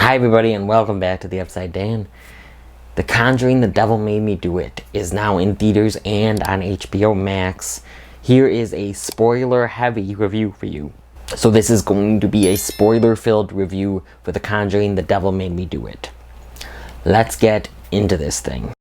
Hi everybody and welcome back to the Upside Dan. The Conjuring, The Devil Made Me Do It is now in theaters and on HBO Max. Here is a spoiler heavy review for you. So this is going to be a spoiler filled review for The Conjuring, The Devil Made Me Do It. Let's get into this thing.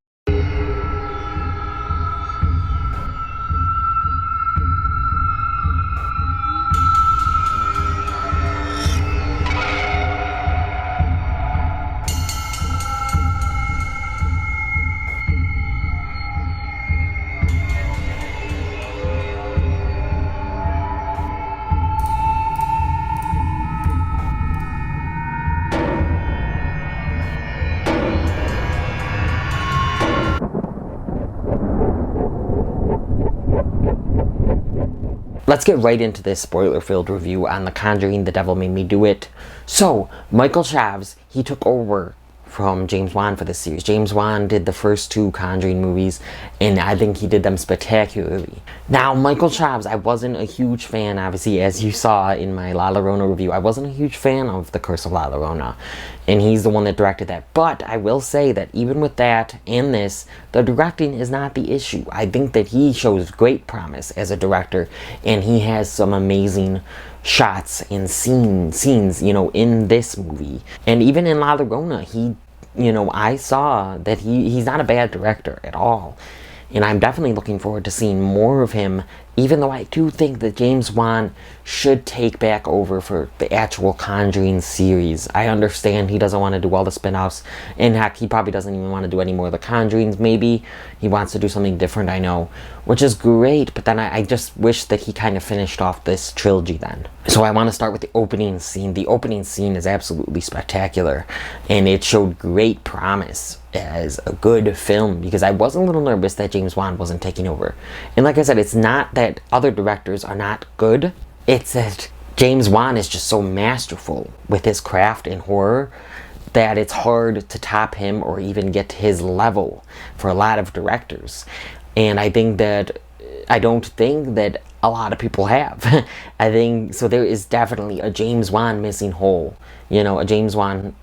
Let's get right into this spoiler-filled review on The Conjuring, The Devil Made Me Do It. So, Michael Chaves, he took over from James Wan for this series. James Wan did the first two Conjuring movies, and I think he did them spectacularly. Now, Michael Chaves, I wasn't a huge fan, obviously, as you saw in my La Llorona review. I wasn't a huge fan of The Curse of La Llorona, and he's the one that directed that. But I will say that even with that and this, the directing is not the issue. I think that he shows great promise as a director, and he has some amazing shots and scenes, you know, in this movie. And even in La Llorona, I saw that he's not a bad director at all. And I'm definitely looking forward to seeing more of him, even though I do think that James Wan should take back over for the actual Conjuring series. I understand he doesn't want to do all the spin-offs, and heck, he probably doesn't even want to do any more of the Conjurings. Maybe he wants to do something different, I know, which is great, but then I just wish that he kind of finished off this trilogy then. So I want to start with the opening scene. The opening scene is absolutely spectacular, and it showed great promise as a good film, because I was a little nervous that James Wan wasn't taking over. And like I said, it's not that other directors are not good, it's that James Wan is just so masterful with his craft in horror that it's hard to top him or even get to his level for a lot of directors. And I don't think that a lot of people have. I think, so there is definitely a James Wan missing hole, a James Wan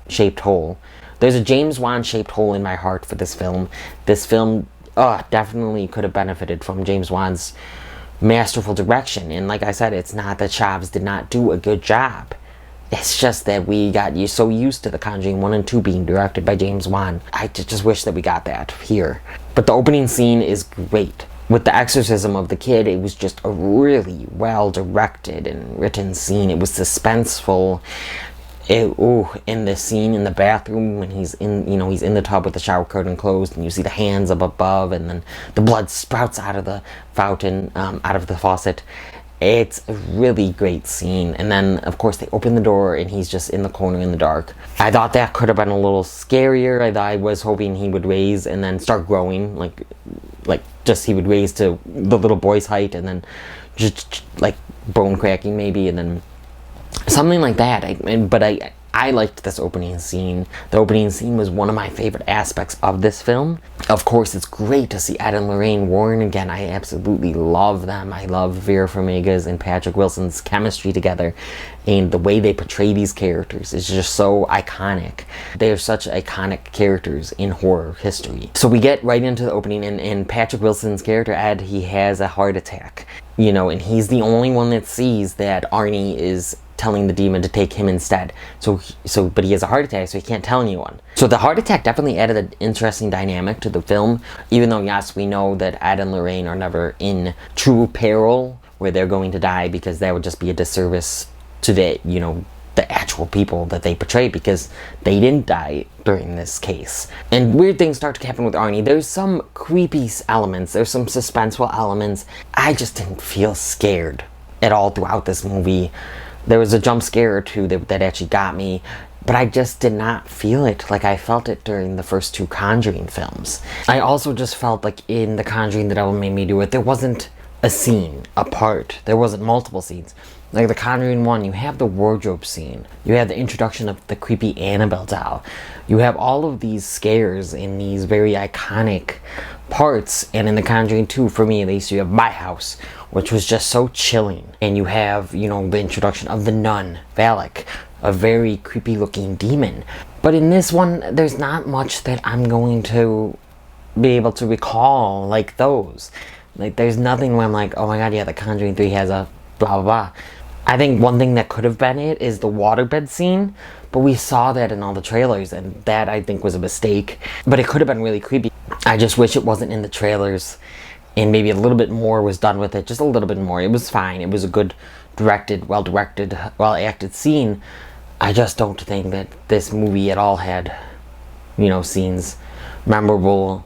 shaped hole. There's a James Wan shaped hole in my heart for this film. This film definitely could have benefited from James Wan's masterful direction. And like I said, it's not that Chaves did not do a good job. It's just that we got so used to The Conjuring 1 and 2 being directed by James Wan. I just wish that we got that here. But the opening scene is great. With the exorcism of the kid, it was just a really well directed and written scene. It was suspenseful. In the scene in the bathroom when he's in the tub with the shower curtain closed, and you see the hands up above, and then the blood sprouts out of the fountain, out of the faucet. It's a really great scene. And then, of course, they open the door, and he's just in the corner in the dark. I thought that could have been a little scarier. I was hoping he would raise and then start growing, he would raise to the little boy's height, and then just like bone cracking maybe, and then something like that. I liked this opening scene. The opening scene was one of my favorite aspects of this film. Of course, it's great to see Ed and Lorraine Warren again. I absolutely love them. I love Vera Farmiga's and Patrick Wilson's chemistry together, and the way they portray these characters is just so iconic. They are such iconic characters in horror history. So we get right into the opening, and Patrick Wilson's character, Ed, he has a heart attack. And he's the only one that sees that Arnie is telling the demon to take him instead. But he has a heart attack, so he can't tell anyone. So the heart attack definitely added an interesting dynamic to the film, even though, yes, we know that Ed and Lorraine are never in true peril where they're going to die, because that would just be a disservice to the actual people that they portray, because they didn't die during this case. And weird things start to happen with Arnie. There's some creepy elements, there's some suspenseful elements. I just didn't feel scared at all throughout this movie. There was a jump scare or two that actually got me, but I just did not feel it like I felt it during the first two Conjuring films. I also just felt like in The Conjuring, The Devil Made Me Do It, there wasn't a scene, a part. There wasn't multiple scenes. Like The Conjuring 1, you have the wardrobe scene. You have the introduction of the creepy Annabelle doll. You have all of these scares in these very iconic parts. And in The Conjuring 2, for me at least, you have My House, which was just so chilling. And you have, the introduction of the nun, Valak, a very creepy looking demon. But in this one, there's not much that I'm going to be able to recall like those. Like, there's nothing where I'm like, oh my god, yeah, The Conjuring 3 has a blah blah blah. I think one thing that could have been it is the waterbed scene, but we saw that in all the trailers, and that I think was a mistake. But it could have been really creepy. I just wish it wasn't in the trailers, and maybe a little bit more was done with it, just a little bit more. It was fine. It was a good well-directed, well-acted scene. I just don't think that this movie at all had, you know, scenes, memorable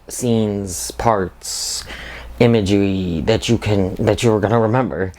scenes, parts, imagery that you were gonna remember,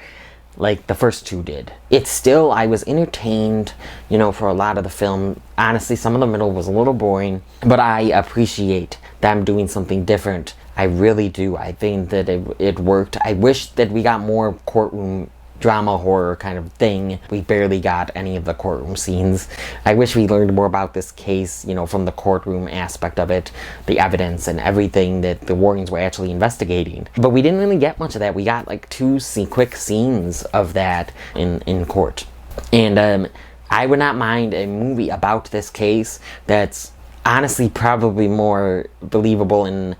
like the first two did. It's still, I was entertained, you know, for a lot of the film. Honestly, some of the middle was a little boring, but I appreciate them doing something different. I really do. I think that it worked. I wish that we got more courtroom drama horror kind of thing. We barely got any of the courtroom scenes. I wish we learned more about this case, you know, from the courtroom aspect of it, the evidence and everything that the Warrens were actually investigating. But we didn't really get much of that. We got like two quick scenes of that in court. And I would not mind a movie about this case that's honestly probably more believable and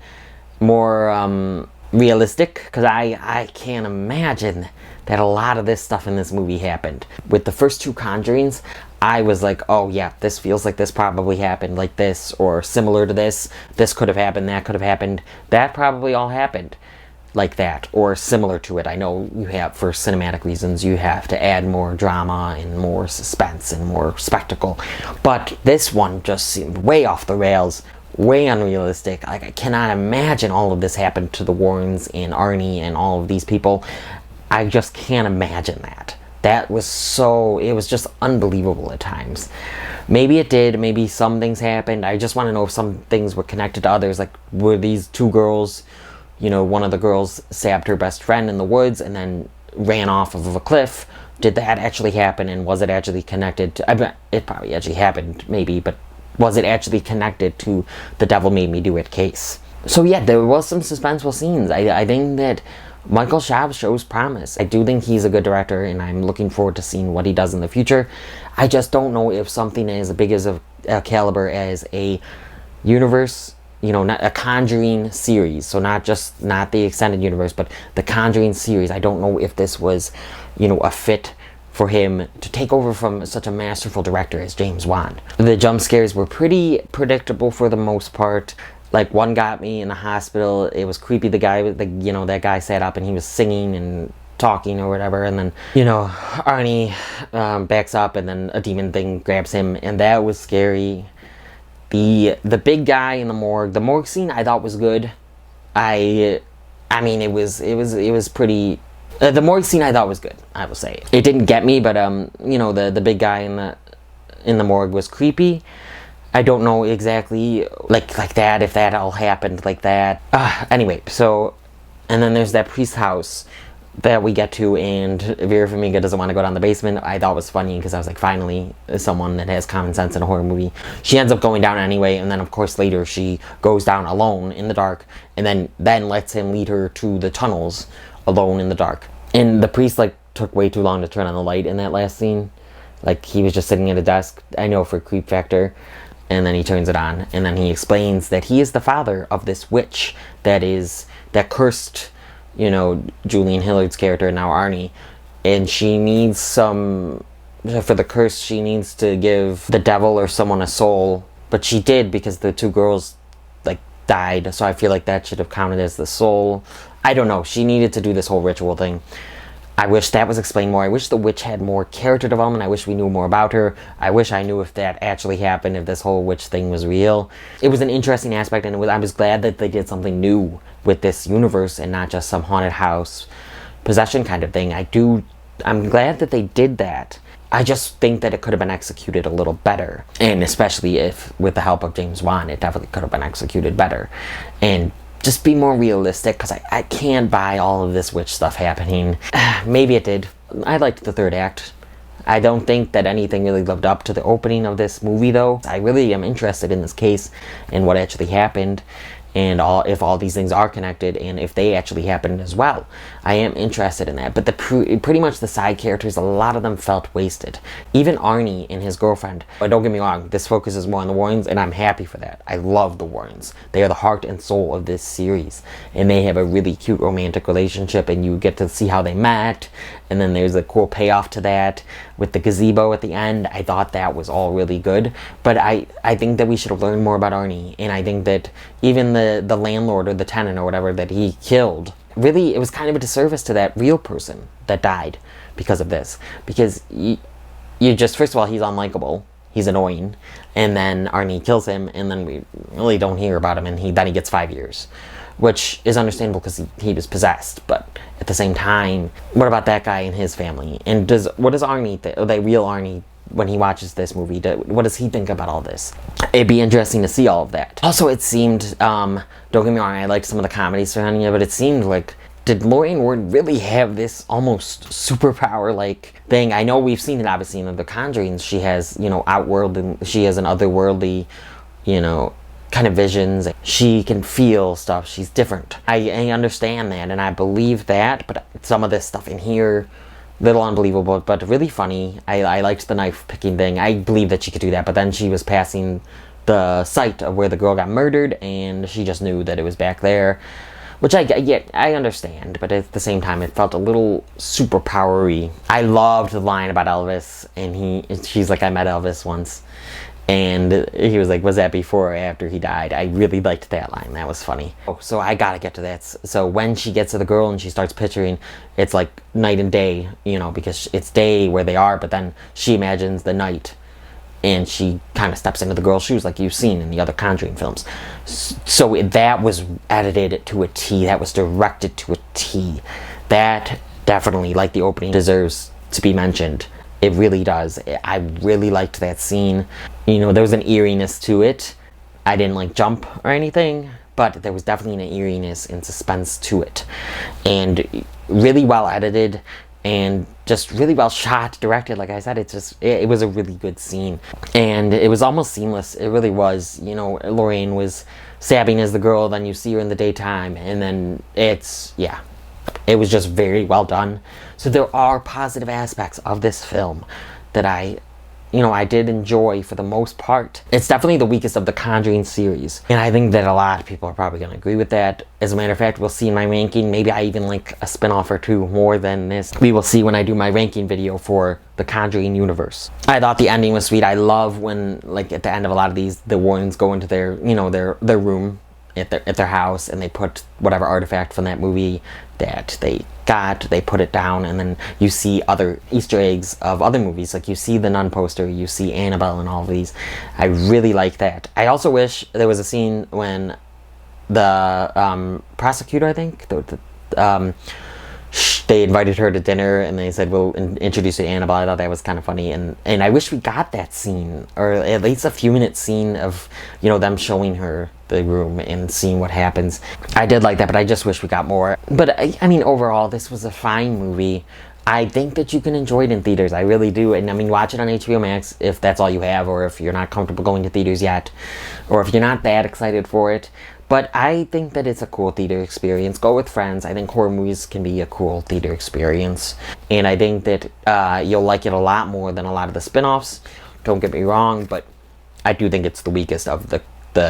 more realistic, because I can't imagine that a lot of this stuff in this movie happened. With the first two Conjurings, I was like, oh yeah, this feels like this probably happened like this, or similar to this. This could have happened, that could have happened. That probably all happened like that, or similar to it. I know you have, for cinematic reasons, you have to add more drama and more suspense and more spectacle. But this one just seemed way off the rails, way unrealistic. Like, I cannot imagine all of this happened to the Warrens and Arnie and all of these people. I just can't imagine that. That was so, it was just unbelievable at times. Maybe it did, maybe some things happened. I just want to know if some things were connected to others. Like, were these two girls, you know, one of the girls stabbed her best friend in the woods and then ran off of a cliff? Did that actually happen, and was it actually connected to, I bet it probably actually happened, maybe, but was it actually connected to the Devil Made Me Do It case? So yeah, there was some suspenseful scenes. I think that Michael Schaaf shows promise. I do think he's a good director, and I'm looking forward to seeing what he does in the future. I just don't know if something as big as a caliber as a universe, you know, not a Conjuring series, so not the extended universe, but the Conjuring series. I don't know if this was, you know, a fit for him to take over from such a masterful director as James Wan. The jump scares were pretty predictable for the most part. Like, one got me in the hospital. It was creepy. The guy, you know, that guy sat up and he was singing and talking or whatever, and then, you know, Arnie backs up and then a demon thing grabs him, and that was scary. The big guy in the morgue scene I thought was good. I mean, it was pretty. The morgue scene I thought was good, I will say. It didn't get me, but you know, the big guy in the morgue was creepy. I don't know exactly like that, if that all happened like that. Anyway, so, and then there's that priest house that we get to, and Vera Farmiga doesn't want to go down the basement. I thought was funny, because I was like, finally, someone that has common sense in a horror movie. She ends up going down anyway, and then of course later she goes down alone in the dark, and then lets him lead her to the tunnels alone in the dark. And the priest, like, took way too long to turn on the light in that last scene. Like, he was just sitting at a desk, I know, for creep factor. And then he turns it on, and then he explains that he is the father of this witch that cursed, you know, Julian Hillard's character, now Arnie. And she needs for the curse, she needs to give the devil or someone a soul. But she did, because the two girls, like, died. So I feel like that should have counted as the soul. I don't know. She needed to do this whole ritual thing. I wish that was explained more. I wish the witch had more character development. I wish we knew more about her. I wish I knew if that actually happened, if this whole witch thing was real. It was an interesting aspect, and I was glad that they did something new with this universe and not just some haunted house possession kind of thing. I'm glad that they did that. I just think that it could have been executed a little better. And especially if, with the help of James Wan, it definitely could have been executed better. And just be more realistic, because I can't buy all of this witch stuff happening. Maybe it did. I liked the third act. I don't think that anything really lived up to the opening of this movie, though. I really am interested in this case and what actually happened. and if all these things are connected, and if they actually happened as well. I am interested in that. But pretty much the side characters, a lot of them felt wasted. Even Arnie and his girlfriend. But don't get me wrong, this focuses more on the Warrens, and I'm happy for that. I love the Warrens. They are the heart and soul of this series, and they have a really cute romantic relationship, and you get to see how they met, and then there's a cool payoff to that with the gazebo at the end. I thought that was all really good, but I think that we should have learned more about Arnie, and I think that even the landlord or the tenant or whatever that he killed, really, it was kind of a disservice to that real person that died because of this. Because you just, first of all, he's unlikable, he's annoying, and then Arnie kills him, and then we really don't hear about him, and then he gets 5 years. Which is understandable because he was possessed, but at the same time, what about that guy and his family? And what does Arnie think, the real Arnie, when he watches this movie, what does he think about all this? It'd be interesting to see all of that. Also, it seemed, don't get me wrong, I liked some of the comedy surrounding it, but it seemed like, did Lorraine Ward really have this almost superpower-like thing? I know we've seen it, obviously, in the Conjurings. She has, she has an otherworldly, kind of visions. She can feel stuff. She's different. I understand that, and I believe that, but some of this stuff in here, little unbelievable, but really funny. I liked the knife picking thing. I believe that she could do that, but then she was passing the site of where the girl got murdered, and she just knew that it was back there, which I understand, but at the same time, it felt a little superpowery. I loved the line about Elvis, and she's like, I met Elvis once. And he was like, was that before or after he died? I really liked that line. That was funny. Oh, so I gotta get to that. So when she gets to the girl and she starts picturing, it's like night and day, because it's day where they are, but then she imagines the night. And she kind of steps into the girl's shoes like you've seen in the other Conjuring films. So that was edited to a T. That was directed to a T. That definitely, like the opening, deserves to be mentioned. It really does. I really liked that scene. There was an eeriness to it. I didn't jump or anything, but there was definitely an eeriness and suspense to it. And really well edited and just really well shot, directed. Like I said, it was a really good scene. And it was almost seamless. It really was. Lorraine was stabbing as the girl, then you see her in the daytime, and then it was just very well done. So there are positive aspects of this film that I did enjoy for the most part. It's definitely the weakest of the Conjuring series, and I think that a lot of people are probably going to agree with that. As a matter of fact, we'll see in my ranking. Maybe I even like a spin-off or two more than this. We will see when I do my ranking video for the Conjuring universe. I thought the ending was sweet. I love when, at the end of a lot of these, the Warrens go into their room at their house, and they put whatever artifact from that movie that they put it down, and then you see other Easter eggs of other movies. Like, you see the Nun poster, you see Annabelle and all of these. I really like that. I also wish there was a scene when the prosecutor, I think, they invited her to dinner, and they said, we'll introduce you to Annabelle. I thought that was kind of funny, and I wish we got that scene, or at least a few minute scene of, them showing her the room and seeing what happens. I did like that, but I just wish we got more. But, I mean, overall, this was a fine movie. I think that you can enjoy it in theaters. I really do. And, I mean, watch it on HBO Max if that's all you have, or if you're not comfortable going to theaters yet, or if you're not that excited for it. But I think that it's a cool theater experience. Go with friends. I think horror movies can be a cool theater experience. And I think that you'll like it a lot more than a lot of the spin-offs. Don't get me wrong, but I do think it's the weakest of the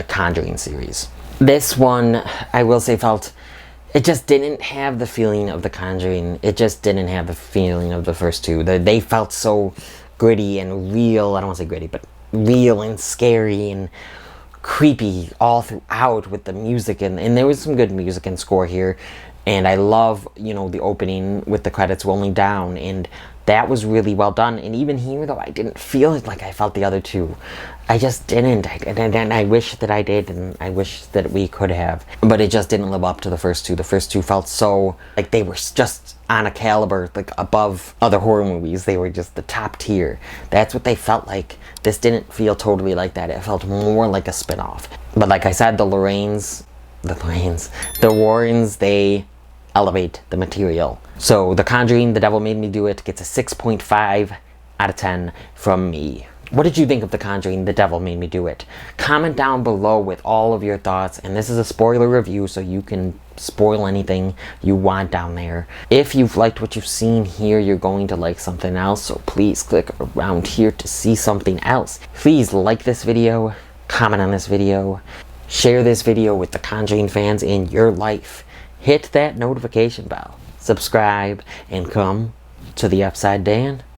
Conjuring series. This one, I will say, it just didn't have the feeling of the Conjuring. It just didn't have the feeling of the first two. They felt so gritty and real. I don't want to say gritty, but real and scary and creepy all throughout with the music, and there was some good music and score here, and I love the opening with the credits rolling down, and that was really well done. And even here, though, I didn't feel it like I felt the other two. I just didn't, and I wish that I did, and I wish that we could have, but it just didn't live up to the first two. The first two felt so like they were just on a caliber, above other horror movies. They were just the top tier. That's what they felt like. This didn't feel totally like that. It felt more like a spin-off. But like I said, the Warrens, they elevate the material. So The Conjuring, The Devil Made Me Do It gets a 6.5 out of 10 from me. What did you think of The Conjuring, The Devil Made Me Do It? Comment down below with all of your thoughts, and this is a spoiler review, so you can spoil anything you want down there. If you've liked what you've seen here, you're going to like something else, so please click around here to see something else. Please like this video, comment on this video, share this video with the Conjuring fans in your life. Hit that notification bell, subscribe, and come to the Upside Dan.